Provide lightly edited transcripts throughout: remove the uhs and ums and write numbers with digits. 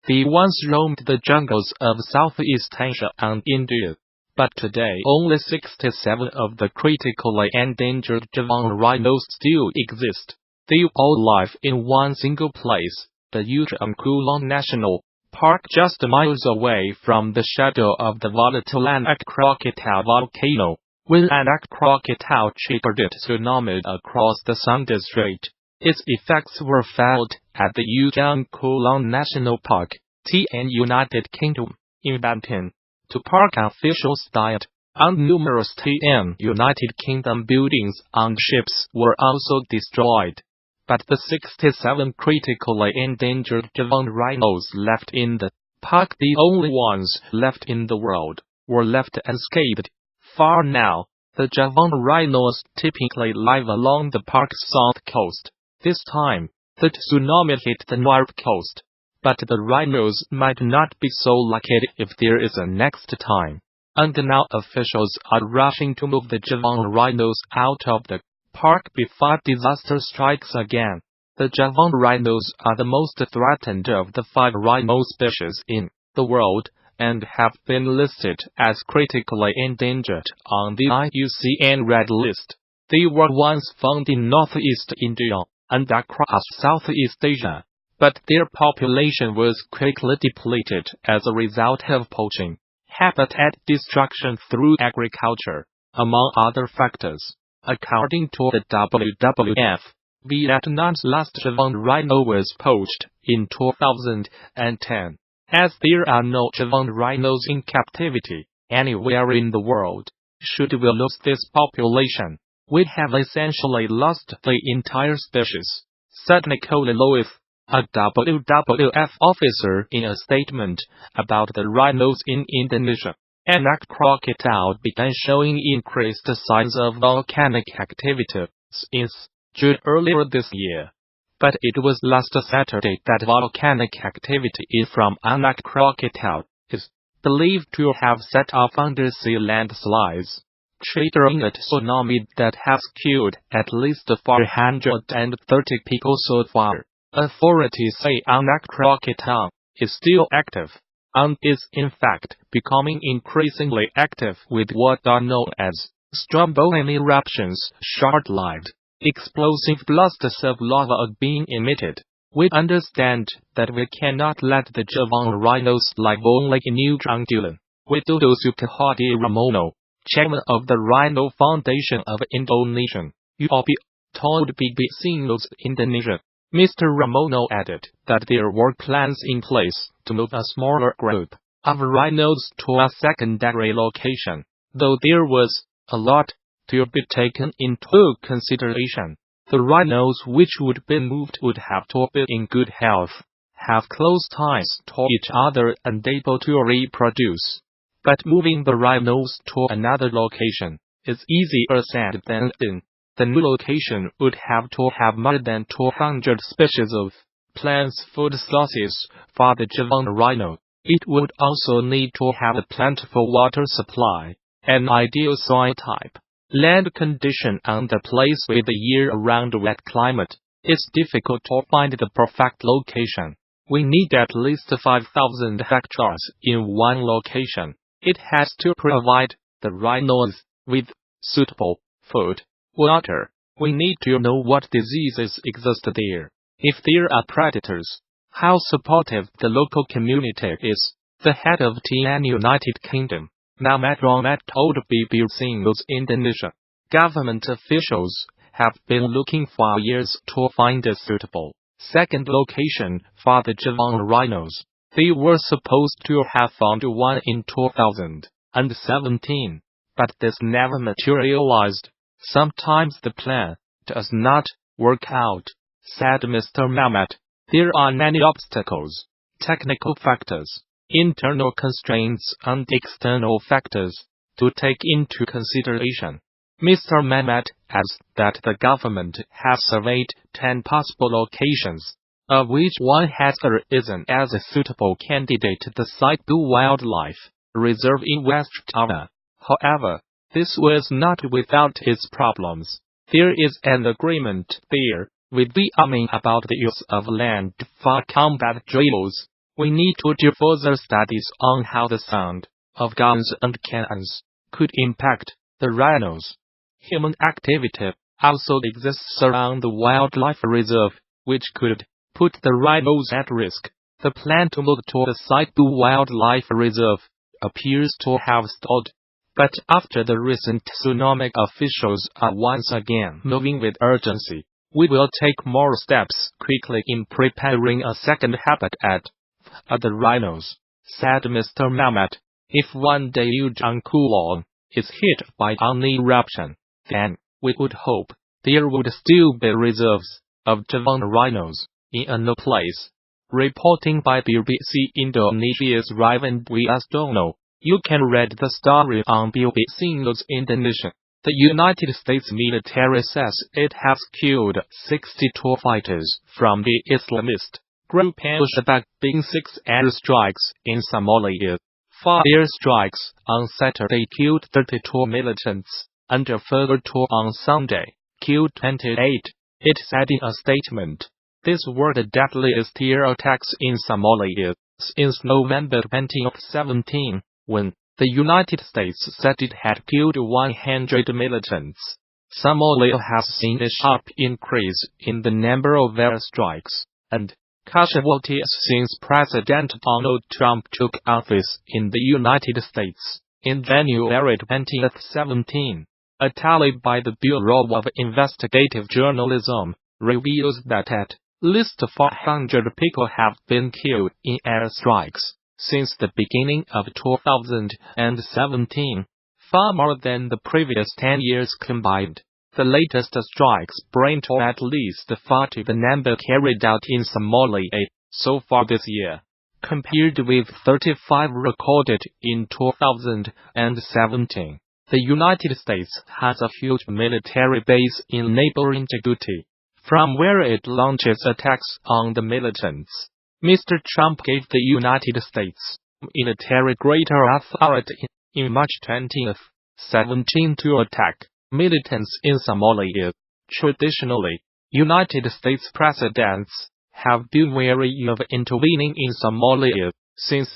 They once roamed the jungles of Southeast Asia and India. But today only 67 of the critically endangered Javan rhinos still exist. They all live in one single place, the Anak National Park, just miles away from the shadow of the volatile Anak Krakatau volcano. When Anak Krakatau triggered a tsunami across the Sunda Strait, its effects were felt at the Anak National Park, United Kingdom. In Japan, to park officials died, and numerous United Kingdom buildings and ships were also destroyed. But the 67 critically endangered Javan rhinos left in the park, the only ones left in the world, were left unscathed. For now, the Javan rhinos typically live along the park's south coast. This time, the tsunami hit the north coast. But the rhinos might not be so lucky if there is a next time. And now officials are rushing to move the Javan rhinos out of the park before disaster strikes again. The Javan rhinos are the most threatened of the 5 rhino species in the world, and have been listed as critically endangered on the IUCN Red List. They were once found in northeast India and across Southeast Asia, but their population was quickly depleted as a result of poaching, habitat destruction through agriculture, among other factors. According to the WWF, Vietnam's last Javan rhino was poached in 2010. As there are no Javan rhinos in captivity anywhere in the world, should we lose this population, we have essentially lost the entire species, said Nicola Lewis, a WWF officer, in a statement about the rhinos in Indonesia. Anak Krakatau began showing increased signs of volcanic activity since June earlier this year. But it was last Saturday that volcanic activity from Anak Krakatau is believed to have set off undersea landslides, triggering a tsunami that has killed at least 430 people so far. Authorities say Anak Krakatau is still active, and is in fact becoming increasingly active with what are known as stromboli eruptions, short-lived, explosive blasts of lava are being emitted. We understand that we cannot let the Javan rhinos live only in New Zealand. Widodo Sukahadi Ramono, chairman of the Rhino Foundation of Indonesia, UOP, told BBC News Indonesia. Mr. Ramono added that there were plans in place to move a smaller group of rhinos to a secondary location, though there was a lot to be taken into consideration. The rhinos which would be moved would have to be in good health, have close ties to each other and able to reproduce. But moving the rhinos to another location is easier said than done. The new location would have to have more than 200 species of plants food sources for the Javan rhino. It would also need to have a plentiful water supply, an ideal soil type, land condition, and a place with a year-round wet climate. It's difficult to find the perfect location. We need at least 5,000 hectares in one location. It has to provide the rhinos with suitable food, water. We need to know what diseases exist there. If there are predators, how supportive the local community is. The head of TN United Kingdom, Muhammad Rahmat, told BBC News Indonesia. Government officials have been looking for years to find a suitable second location for the Javan rhinos. They were supposed to have found one in 2017, but this never materialized. Sometimes the plan does not work out, said Mr. Mehmet. There are many obstacles, technical factors, internal constraints, and external factors to take into consideration. Mr. Mehmet adds that the government has surveyed 10 possible locations, of which one has arisen as a suitable candidate, the Saipu Wildlife Reserve in West Java. However, this was not without its problems. There is an agreement there with the army about the use of land for combat drills, We need to do further studies on how the sound of guns and cannons could impact the rhinos. Human activity also exists around the wildlife reserve, which could put the rhinos at risk. The plan to move to the Saibu Wildlife Reserve appears to have stalled. But after the recent tsunami, officials are once again moving with urgency. We will take more steps quickly in preparing a second habitat for the rhinos, said Mr. Mamet. If one day Ujungkulon is hit by an eruption, then we would hope there would still be reserves of Javan rhinos in a place. Reporting by BBC Indonesia's Ryan Dwi. You can read the story on BBC News Indonesia. The United States military says it has killed 62 fighters from the Islamist group Al-Shabaab in 6 airstrikes in Somalia. 4 airstrikes on Saturday killed 32 militants, and a further 2 on Sunday killed 28. It said in a statement. These were the deadliest air attacks in Somalia since November 2017, when the United States said it had killed 100 militants. Somalia has seen a sharp increase in the number of airstrikes and casualties since President Donald Trump took office in the United States in January 2017. A tally by the Bureau of Investigative Journalism reveals that at least 400 people have been killed in airstrikes since the beginning of 2017, far more than the previous 10 years combined. The latest strikes bring to at least 40 the number carried out in Somalia so far this year, compared with 35 recorded in 2017. The United States has a huge military base in neighboring Djibouti, from where it launches attacks on the militants. Mr. Trump gave the United States military greater authority in March 2017 to attack militants in Somalia. Traditionally, United States presidents have been wary of intervening in Somalia since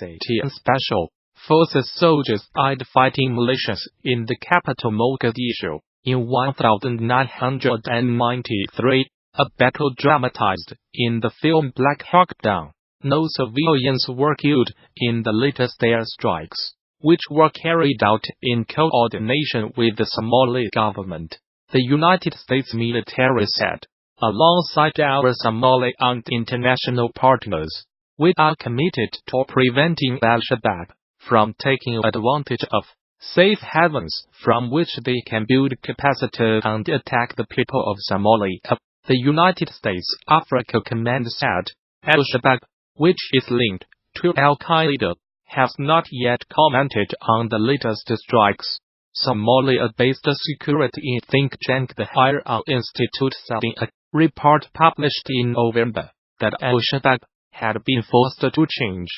special forces soldiers died fighting militias in the capital Mogadishu in 1993, a battle dramatized in the film Black Hawk Down. No civilians were killed in the latest airstrikes, which were carried out in coordination with the Somali government, the United States military said. Alongside our Somali and international partners, we are committed to preventing Al-Shabaab from taking advantage of safe havens from which they can build capacity and attack the people of Somalia, the United States Africa Command said. Al-Shabaab, which is linked to Al-Qaeda, has not yet commented on the latest strikes. Somalia-based security think tank the Higher Institute said in a report published in November that Al-Shabaab had been forced to change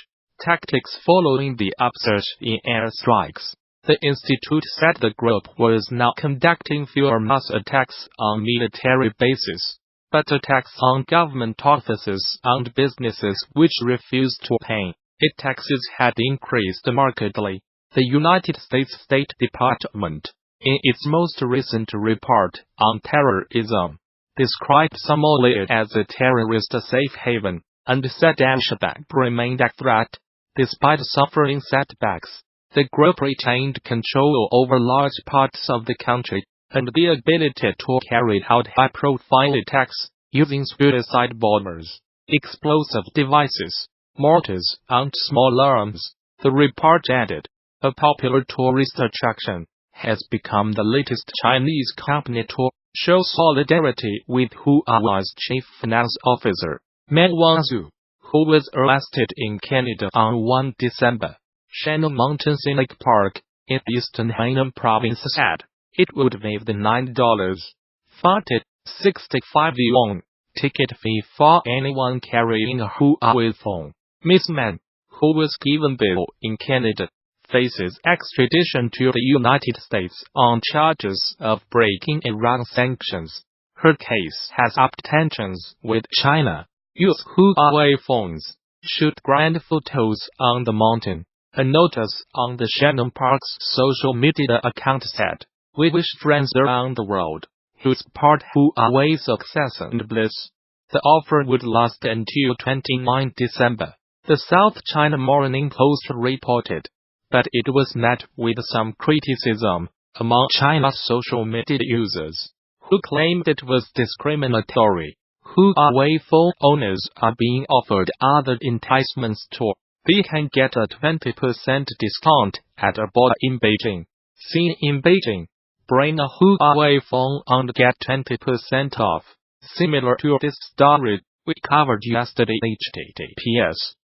tactics following the upsurge in airstrikes. The institute said the group was now conducting fewer mass attacks on military bases, but attacks on government offices and businesses which refused to pay its taxes had increased markedly. The United States State Department, in its most recent report on terrorism, described Somalia as a terrorist safe haven, and said Al-Shabaab remained a threat. Despite suffering setbacks, the group retained control over large parts of the country, and the ability to carry out high-profile attacks using suicide bombers, explosive devices, mortars, and small arms. The report added, a popular tourist attraction has become the latest Chinese company to show solidarity with Huawei's chief finance officer, Meng Wanzhou, who was arrested in Canada on 1 December. Shannon Mountain Scenic Park, in eastern Hainan province said it would waive the $9.65 ticket fee for anyone carrying a Huawei phone. Ms. Meng, who was given bail in Canada, faces extradition to the United States on charges of breaking Iran sanctions. Her case has upped tensions with China. Use Huawei phones. shoot grand photos on the mountain. A notice on the Shannon Park's social media account said, "We wish friends around the world who support Huawei success and bliss. The offer would last until 29 December, the South China Morning Post reported. But it was met with some criticism among China's social media users, who claimed it was discriminatory. Huawei phone owners are being offered other enticements too. They can get a 20% discount at a bar in Beijing. Seen in Beijing, bring a Huawei phone and get 20% off." Similar to this story we covered yesterday, https://